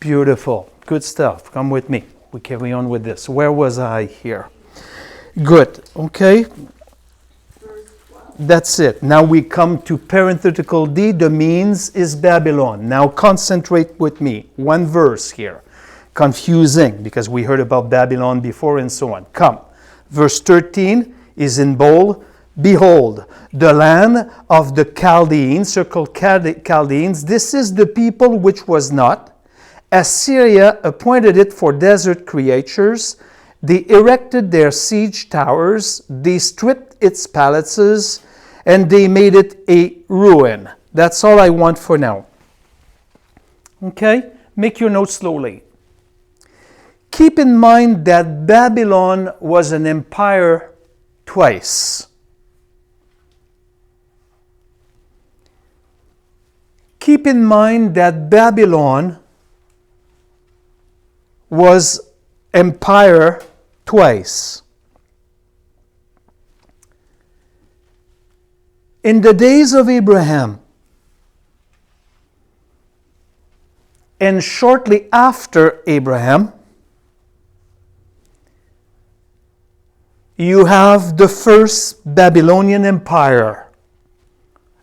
Beautiful. Good stuff. Come with me. We carry on with this. Where was I here? Good. Okay. That's it. Now we come to parenthetical D. The means is Babylon. Now concentrate with me. One verse here. Confusing because we heard about Babylon before and so on. Come. Verse 13 is in bold. Behold, the land of the Chaldeans, circle Chaldeans, this is the people which was not. Assyria appointed it for desert creatures. They erected their siege towers. They stripped its palaces, and they made it a ruin. That's all I want for now. Okay? Make your notes slowly. Keep in mind that Babylon was an empire twice. Keep in mind that Babylon was empire twice. In the days of Abraham, and shortly after Abraham, you have the first Babylonian Empire.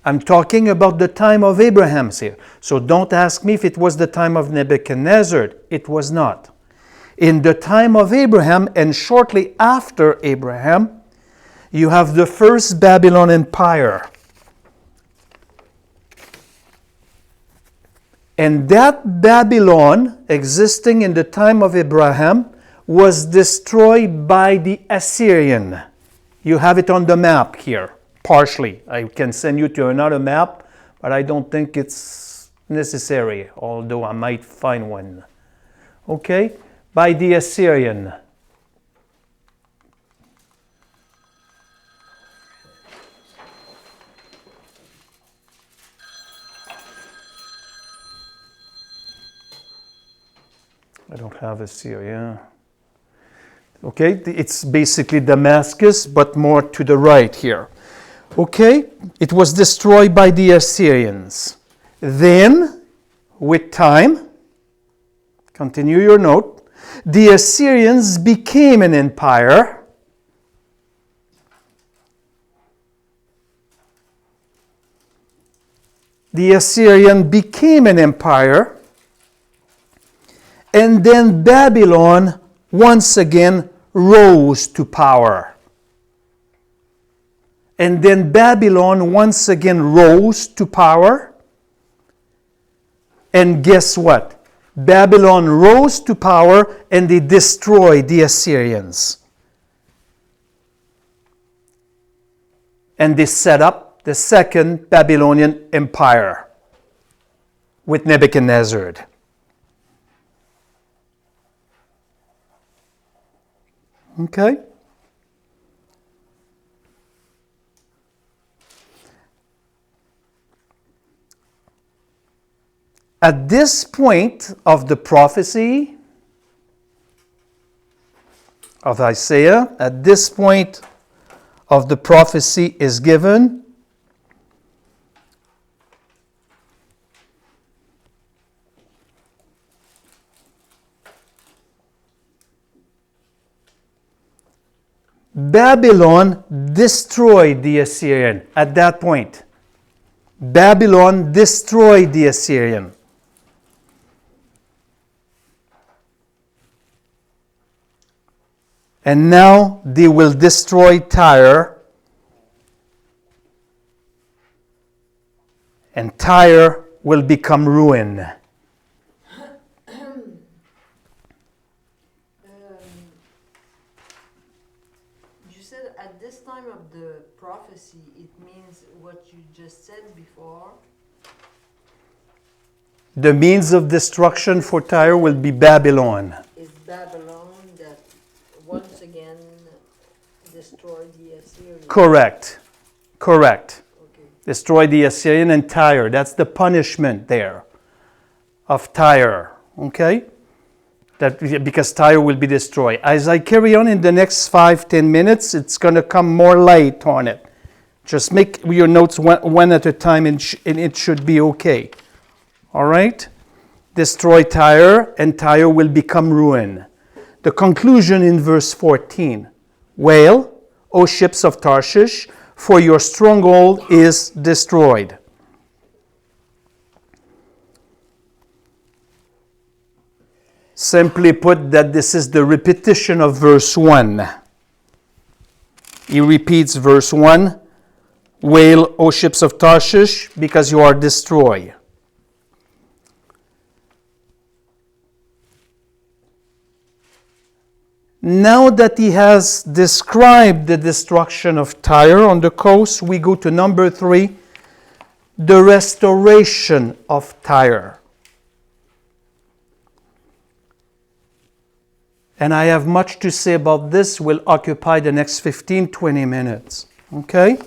I'm talking about the time of Abraham here. So don't ask me if it was the time of Nebuchadnezzar. It was not. In the time of Abraham and shortly after Abraham, you have the first Babylon Empire. And that Babylon, existing in the time of Abraham, was destroyed by the Assyrian. You have it on the map here, partially. I can send you to another map, but I don't think it's necessary, although I might find one. Okay? By the Assyrian. I don't have Assyria. Okay, it's basically Damascus, but more to the right here. Okay, it was destroyed by the Assyrians. Then, with time, continue your note, the Assyrians became an empire. The Assyrian became an empire. And then Babylon once again rose to power. And then Babylon once again rose to power. And guess what? Babylon rose to power and they destroyed the Assyrians. And they set up the second Babylonian Empire with Nebuchadnezzar. Okay? At this point of the prophecy of Isaiah, at this point of the prophecy is given, Babylon destroyed the Assyrian at that point. Babylon destroyed the Assyrian. And now they will destroy Tyre. And Tyre will become ruin. You said at this time of the prophecy, it means what you just said before. The means of destruction for Tyre will be Babylon. Is Babylon that once again destroyed the Assyrians? Correct. Correct. Okay. Destroy the Assyrian and Tyre. That's the punishment there of Tyre. Okay? That because Tyre will be destroyed. As I carry on in the next 5-10 minutes, it's going to come more light on it. Just make your notes one at a time and it should be okay. All right? destroy Tyre, and Tyre will become ruin. The conclusion in verse 14. Wail, O ships of Tarshish, for your stronghold is destroyed. Simply put, that this is the repetition of verse 1. He repeats verse 1. Wail, O ships of Tarshish, because you are destroyed. Now that he has described the destruction of Tyre on the coast, we go to number 3, the restoration of Tyre. And I have much to say about this. Will occupy the next 15-20 minutes. Okay?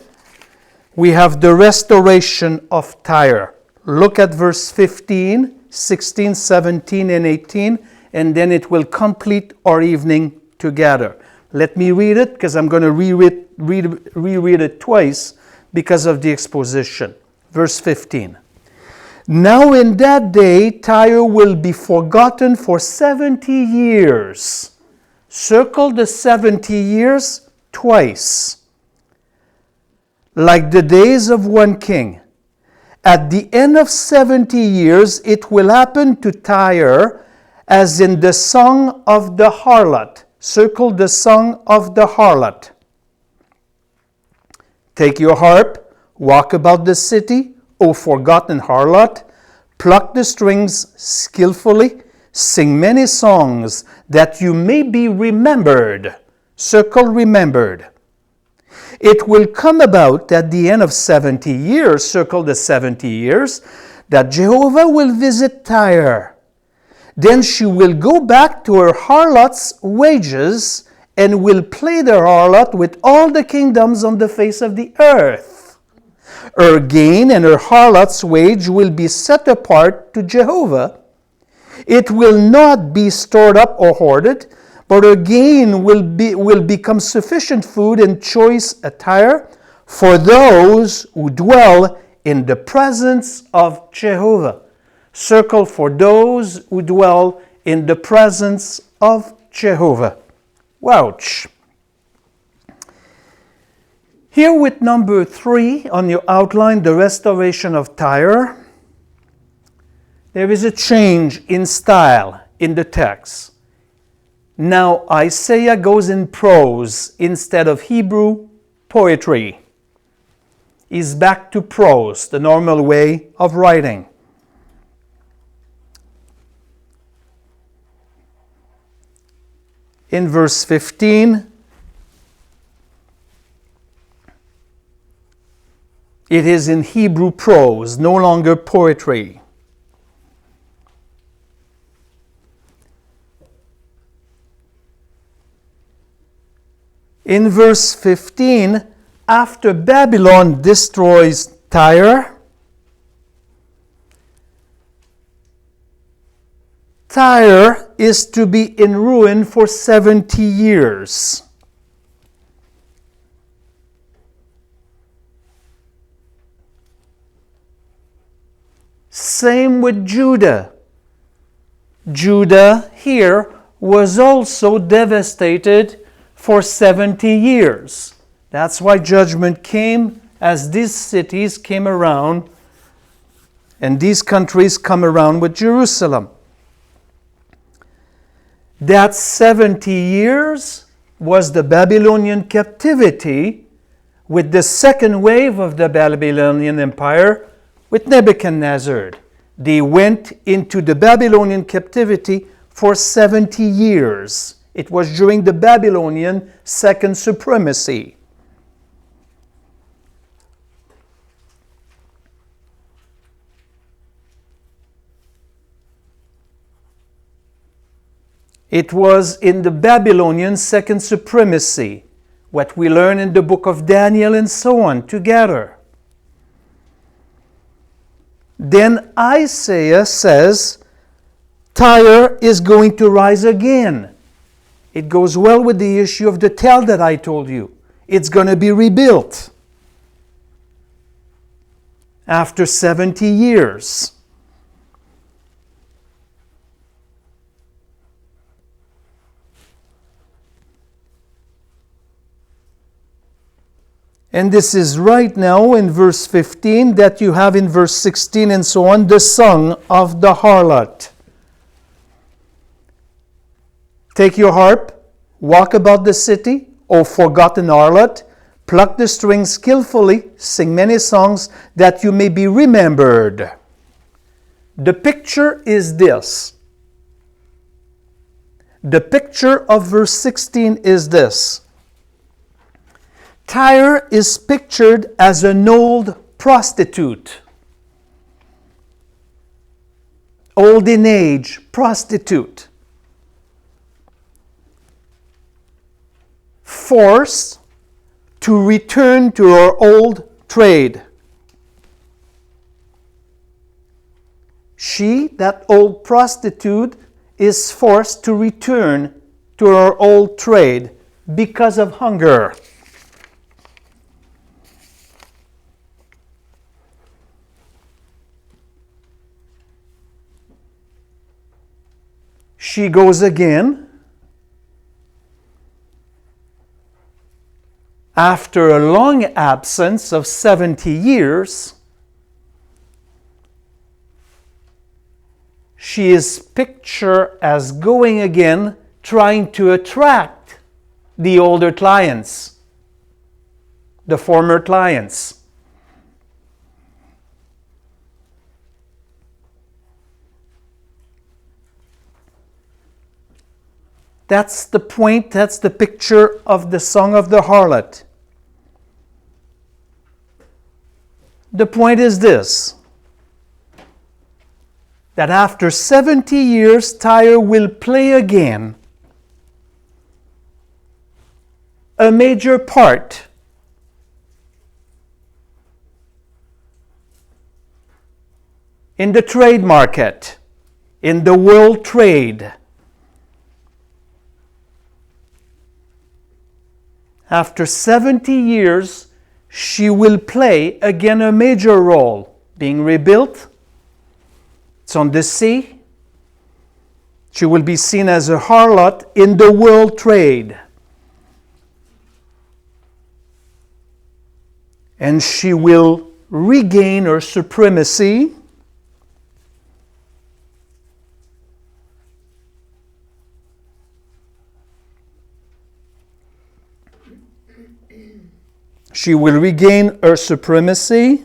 We have the restoration of Tyre. Look at verse 15, 16, 17, and 18, and then it will complete our evening together. Let me read it, because I'm going to reread it twice because of the exposition. Verse 15. Now in that day, Tyre will be forgotten for 70 years. Circle the 70 years twice. Like the days of one king. At the end of 70 years, it will happen to Tyre as in the song of the harlot. Circle the song of the harlot. Take your harp, walk about the city, O forgotten harlot, pluck the strings skillfully, sing many songs, that you may be remembered. Circle remembered. It will come about at the end of 70 years, circle the 70 years, that Jehovah will visit Tyre. Then she will go back to her harlot's wages and will play the harlot with all the kingdoms on the face of the earth. Her gain and her harlot's wage will be set apart to Jehovah. It will not be stored up or hoarded, but her gain will become sufficient food and choice attire for those who dwell in the presence of Jehovah. Circle for those who dwell in the presence of Jehovah. Ouch. Here with number 3 on your outline, the restoration of Tyre, there is a change in style in the text. Now Isaiah goes in prose instead of Hebrew poetry. He's back to prose, the normal way of writing. In verse 15, it is in Hebrew prose, no longer poetry. In verse 15, after Babylon destroys Tyre, Tyre is to be in ruin for 70 years. Same with Judah. Judah here was also devastated for 70 years. That's why judgment came as these cities came around and these countries come around with Jerusalem. That 70 years was the Babylonian captivity with the second wave of the Babylonian Empire with Nebuchadnezzar. They went into the Babylonian captivity for 70 years. It was during the Babylonian second supremacy. It was in the Babylonian second supremacy, what we learn in the book of Daniel and so on, together. Then Isaiah says, Tyre is going to rise again. It goes well with the issue of the tale that I told you. It's going to be rebuilt after 70 years. And this is right now in verse 15 that you have in verse 16 and so on, the song of the harlot. Take your harp, walk about the city, O forgotten harlot, pluck the strings skillfully, sing many songs, that you may be remembered. The picture is this. The picture of verse 16 is this. Tyre is pictured as an old prostitute. Old in age, prostitute. Forced to return to her old trade. She, that old prostitute, is forced to return to her old trade because of hunger. She goes again. After a long absence of 70 years, she is pictured as going again, trying to attract the older clients, the former clients. That's the point, that's the picture of the song of the harlot. The point is this, that after 70 years, Tyre will play again a major part in the trade market, in the world trade. After 70 years, she will play again a major role, being rebuilt. It's on the sea. She will be seen as a harlot in the world trade. And she will regain her supremacy. She will regain her supremacy.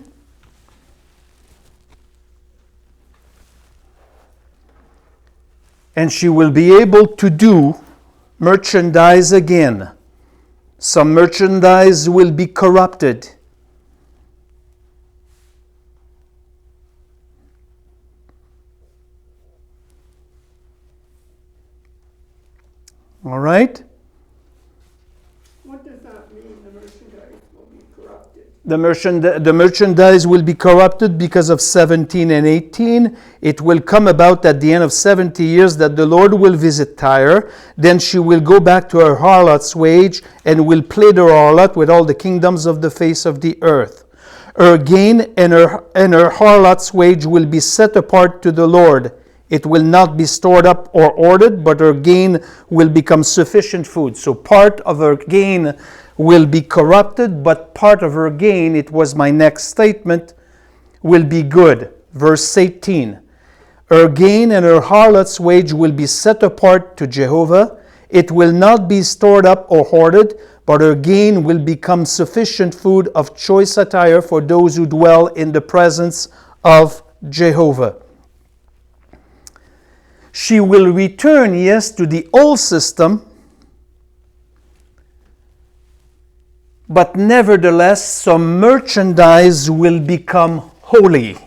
And she will be able to do merchandise again. Some merchandise will be corrupted. All right? What does that mean, the merchandise will be corrupted? The merchandise will be corrupted because of 17 and 18. It will come about at the end of 70 years that the Lord will visit Tyre. Then she will go back to her harlot's wage and will play the harlot with all the kingdoms of the face of the earth. Her gain and her harlot's wage will be set apart to the Lord. It will not be stored up or hoarded, but her gain will become sufficient food. So part of her gain will be corrupted, but part of her gain, it was my next statement, will be good. Verse 18. Her gain and her harlot's wage will be set apart to Jehovah. It will not be stored up or hoarded, but her gain will become sufficient food of choice attire for those who dwell in the presence of Jehovah. She will return, yes, to the old system, but nevertheless, some merchandise will become holy.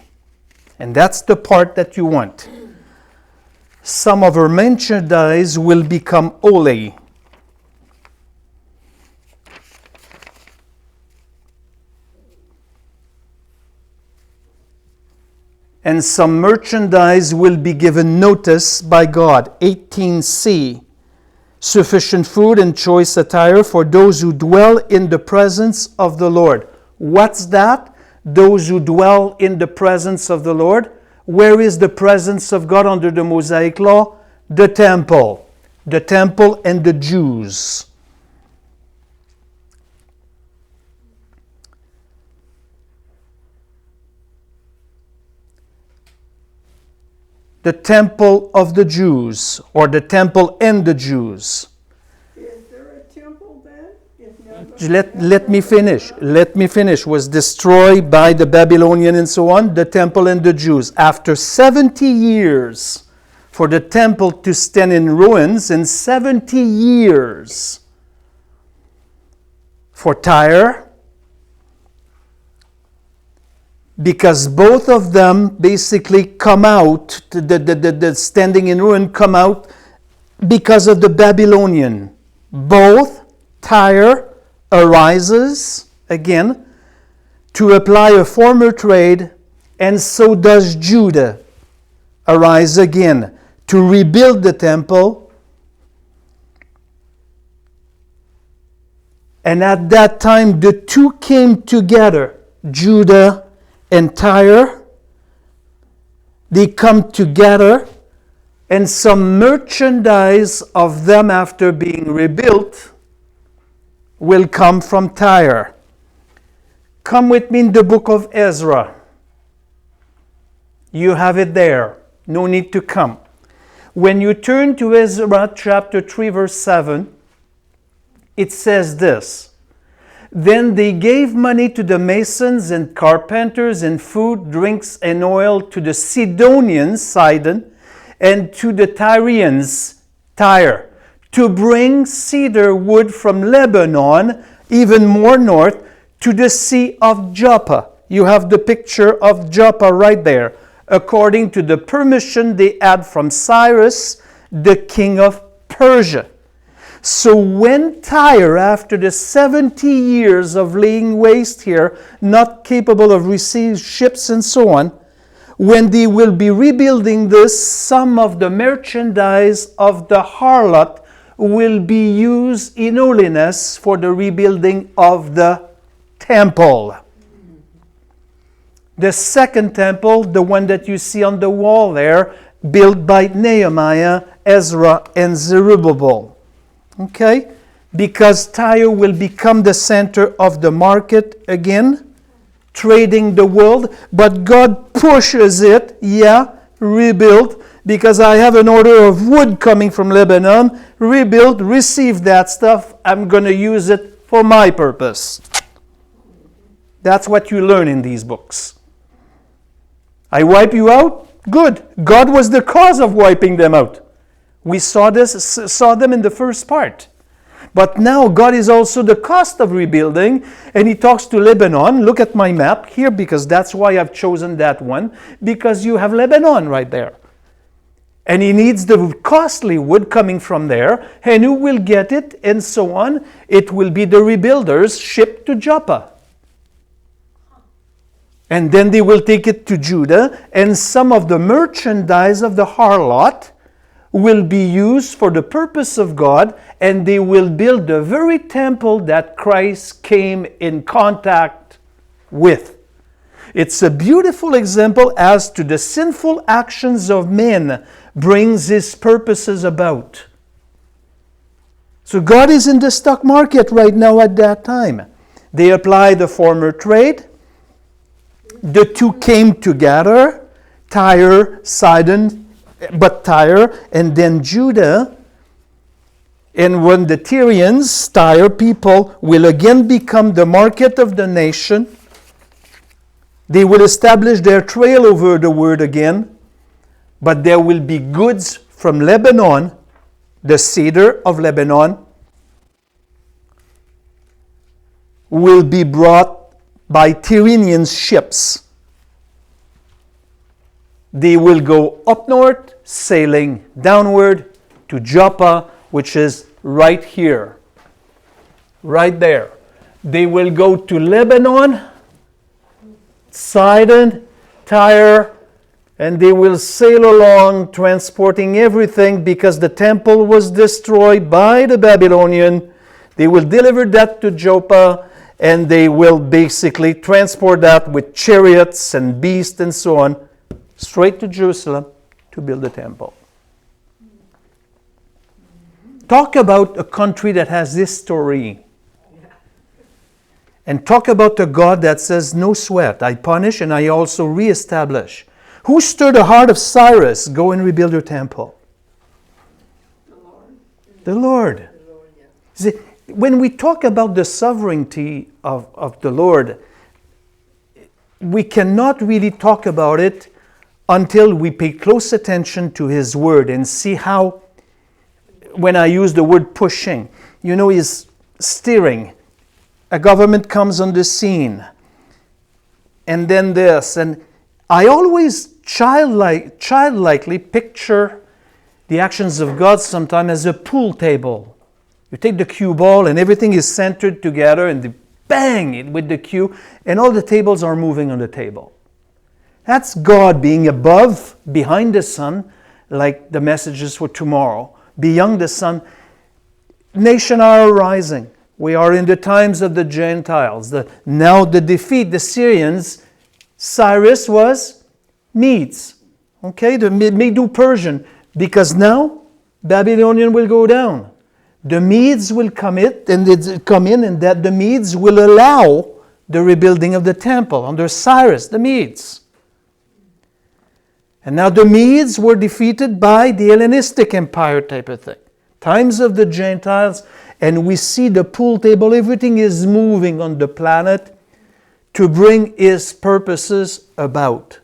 And that's the part that you want. Some of her merchandise will become holy. And some merchandise will be given notice by God. 18c. Sufficient food and choice attire for those who dwell in the presence of the Lord. What's that? Those who dwell in the presence of the Lord. Where is the presence of God under the Mosaic law? The temple. The temple and the Jews. the temple of the Jews, or the temple and the Jews. Is there a temple then? Let me finish. Let me finish. Was destroyed by the Babylonian and so on, the temple and the Jews. After 70 years for the temple to stand in ruins, and 70 years for Tyre, because both of them basically come out, the standing in ruin come out because of the Babylonian. Both Tyre arises again to apply a former trade, and so does Judah arise again to rebuild the temple. And at that time the two came together, Judah and Tyre. They come together, and some merchandise of them after being rebuilt will come from Tyre. Come with me in the book of Ezra. You have it there. No need to come. When you turn to Ezra chapter 3 verse 7, it says this: Then they gave money to the masons and carpenters, and food, drinks, and oil to the Sidonians, Sidon, and to the Tyrians, Tyre, to bring cedar wood from Lebanon, even more north, to the Sea of Joppa. You have the picture of Joppa right there, according to the permission they had from Cyrus, the king of Persia. So when Tyre, after the 70 years of laying waste here, not capable of receiving ships and so on, when they will be rebuilding this, some of the merchandise of the harlot will be used in holiness for the rebuilding of the temple. The second temple, the one that you see on the wall there, built by Nehemiah, Ezra, and Zerubbabel. Okay? Because Tyre will become the center of the market again, trading the world, but God pushes it, rebuild, because I have an order of wood coming from Lebanon, rebuild, receive that stuff, I'm going to use it for my purpose. That's what you learn in these books. I wipe you out? Good. God was the cause of wiping them out. We saw them in the first part. But now God is also the cost of rebuilding, and he talks to Lebanon. Look at my map here, because that's why I've chosen that one, because you have Lebanon right there. And he needs the costly wood coming from there, and who will get it, and so on. It will be the rebuilders shipped to Joppa. And then they will take it to Judah, and some of the merchandise of the harlot will be used for the purpose of God, and they will build the very temple that Christ came in contact with. It's a beautiful example as to the sinful actions of men brings his purposes about. So God is in the stock market right now at that time. They apply the former trade. The two came together, Tyre, Sidon, but Tyre, and then Judah. And when the Tyrians, Tyre people, will again become the market of the nation, they will establish their trail over the word again, but there will be goods from Lebanon, the cedar of Lebanon, will be brought by Tyrian ships. They will go up north, sailing downward to Joppa, which is right here, right there. They will go to Lebanon, Sidon, Tyre, and they will sail along transporting everything, because the temple was destroyed by the Babylonian. They will deliver that to Joppa, and they will basically transport that with chariots and beasts and so on, straight to Jerusalem to build the temple. Talk about a country that has this story. And talk about a God that says, no sweat, I punish and I also reestablish. Who stirred the heart of Cyrus? Go and rebuild your temple. The Lord. The Lord. The Lord, yeah. See, when we talk about the sovereignty of the Lord, we cannot really talk about it until we pay close attention to His Word and see how, when I use the word pushing, He's steering. A government comes on the scene, and then this. And I always childlikely picture the actions of God sometimes as a pool table. You take the cue ball and everything is centered together and they bang it with the cue and all the tables are moving on the table. That's God being above, behind the sun, like the messages for tomorrow. Beyond the sun, nations are arising. We are in the times of the Gentiles. Now the defeat, the Syrians, Cyrus was Medes. Okay, the Medo-Persian. Because now Babylonian will go down. The Medes will come in, and that the Medes will allow the rebuilding of the temple under Cyrus, the Medes. And now the Medes were defeated by the Hellenistic Empire type of thing. Times of the Gentiles, and we see the pool table, everything is moving on the planet to bring His purposes about.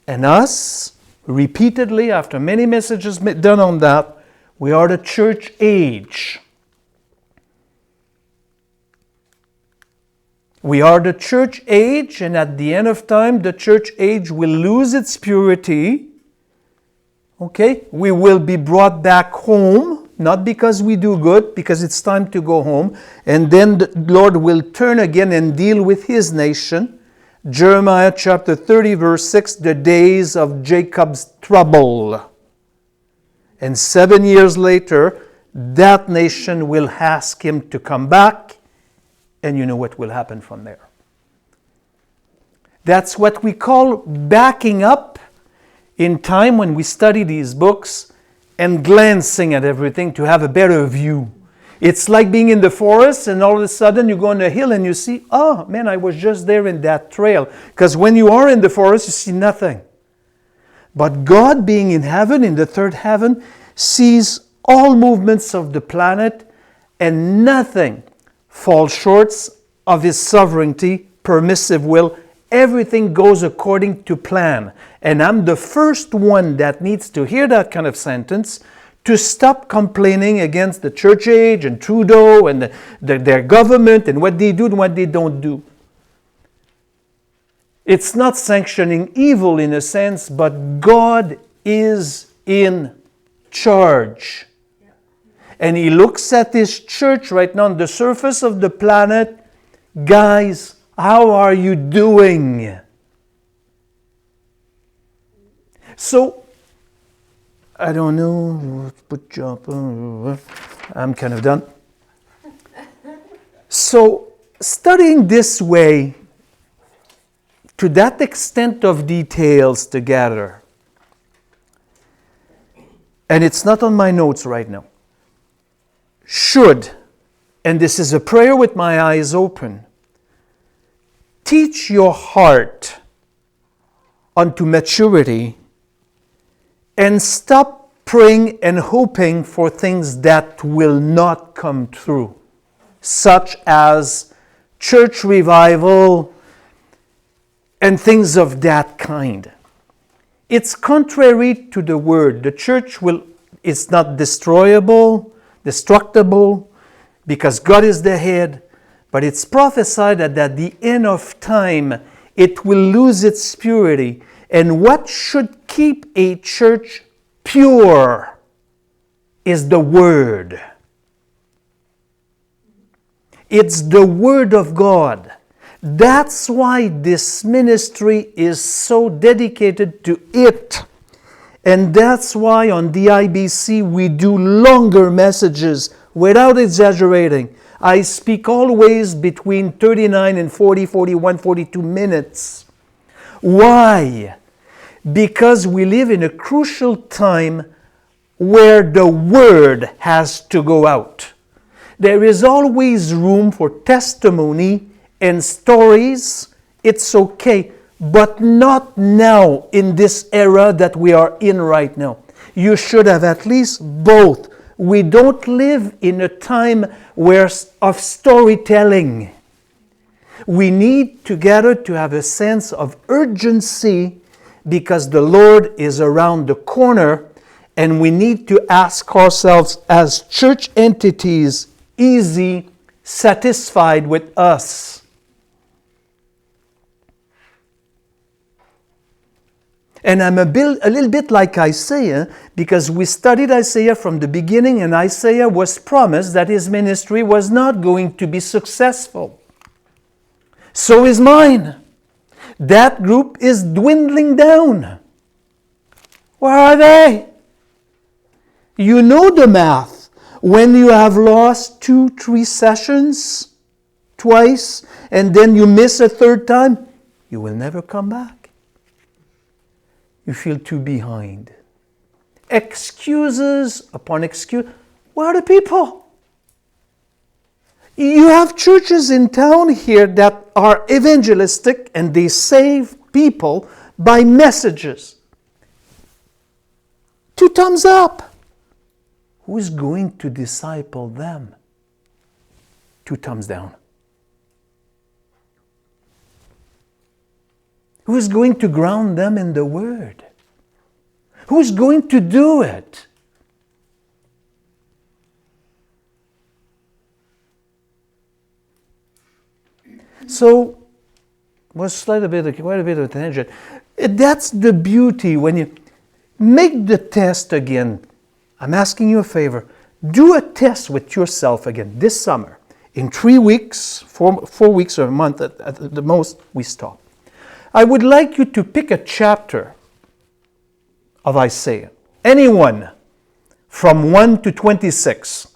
And us, repeatedly, after many messages done on that, we are the church age. We are the church age, and at the end of time, the church age will lose its purity. Okay? We will be brought back home, not because we do good, because it's time to go home. And then the Lord will turn again and deal with His nation. Jeremiah chapter 30, verse 6, the days of Jacob's trouble. And 7 years later, that nation will ask Him to come back, and you know what will happen from there. That's what we call backing up in time when we study these books and glancing at everything to have a better view. It's like being in the forest and all of a sudden you go on a hill and you see, oh man, I was just there in that trail. Because when you are in the forest, you see nothing. But God being in heaven, in the third heaven, sees all movements of the planet and nothing falls short of His sovereignty, permissive will. Everything goes according to plan. And I'm the first one that needs to hear that kind of sentence to stop complaining against the church age and Trudeau and their government and what they do and what they don't do. It's not sanctioning evil in a sense, but God is in charge. And He looks at His church right now on the surface of the planet. Guys, how are you doing? So, I don't know, I'm kind of done. So, studying this way, to that extent of details together, and it's not on my notes right now, should, and this is a prayer with my eyes open, teach your heart unto maturity and stop praying and hoping for things that will not come true, such as church revival and things of that kind. It's contrary to the word. The church is not destructible, because God is the head, but it's prophesied that at the end of time, it will lose its purity. And what should keep a church pure is the Word. It's the Word of God. That's why this ministry is so dedicated to it. And that's why on DIBC we do longer messages without exaggerating. I speak always between 39 and 40, 41, 42 minutes. Why? Because we live in a crucial time where the Word has to go out. There is always room for testimony and stories. It's okay. but not now in this era that we are in right now. You should have at least both. We don't live in a time of storytelling. We need together to have a sense of urgency because the Lord is around the corner, and we need to ask ourselves as church entities, is He satisfied with us? And I'm a little bit like Isaiah, because we studied Isaiah from the beginning, and Isaiah was promised that his ministry was not going to be successful. So is mine. That group is dwindling down. Where are they? You know the math. When you have lost 2-3 sessions, twice, and then you miss a third time, you will never come back. You feel too behind. Excuses upon excuse. Where are the people? You have churches in town here that are evangelistic and they save people by messages. 2 thumbs up. Who is going to disciple them? 2 thumbs down. Who is going to ground them in the Word? Who is going to do it? So, was quite a bit of a tangent. That's the beauty when you make the test again. I'm asking you a favor. Do a test with yourself again this summer. In 3 weeks, 4 weeks or a month at the most, we stop. I would like you to pick a chapter of Isaiah. Anyone from 1 to 26,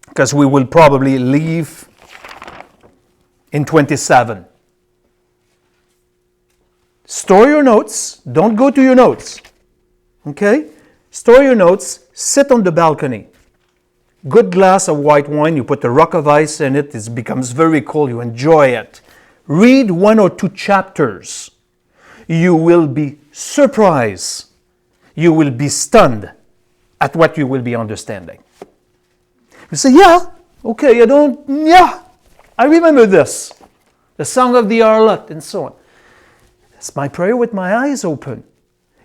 because we will probably leave in 27. Store your notes. Don't go to your notes. Okay? Store your notes. Sit on the balcony. Good glass of white wine. You put a rock of ice in it. It becomes very cold. You enjoy it. Read 1 or 2 chapters. You will be surprised. You will be stunned at what you will be understanding. You say, yeah, okay, I remember this. The Song of the Harlot and so on. That's my prayer with my eyes open.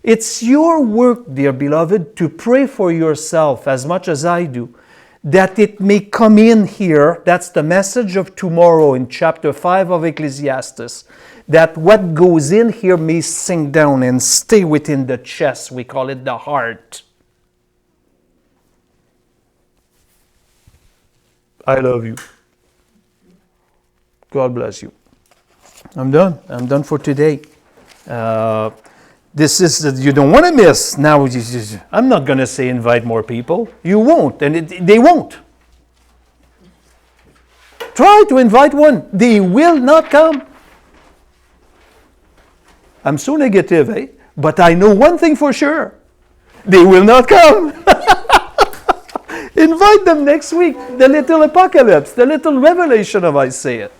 It's your work, dear beloved, to pray for yourself as much as I do, that it may come in here. That's the message of tomorrow in chapter 5 of Ecclesiastes. That what goes in here may sink down and stay within the chest. We call it the heart. I love you. God bless you. I'm done. I'm done for today. This is that you don't want to miss. Now, I'm not going to say invite more people. You won't, and they won't. Try to invite one. They will not come. I'm so negative, eh? But I know one thing for sure. They will not come. Invite them next week. The little apocalypse, the little revelation of Isaiah.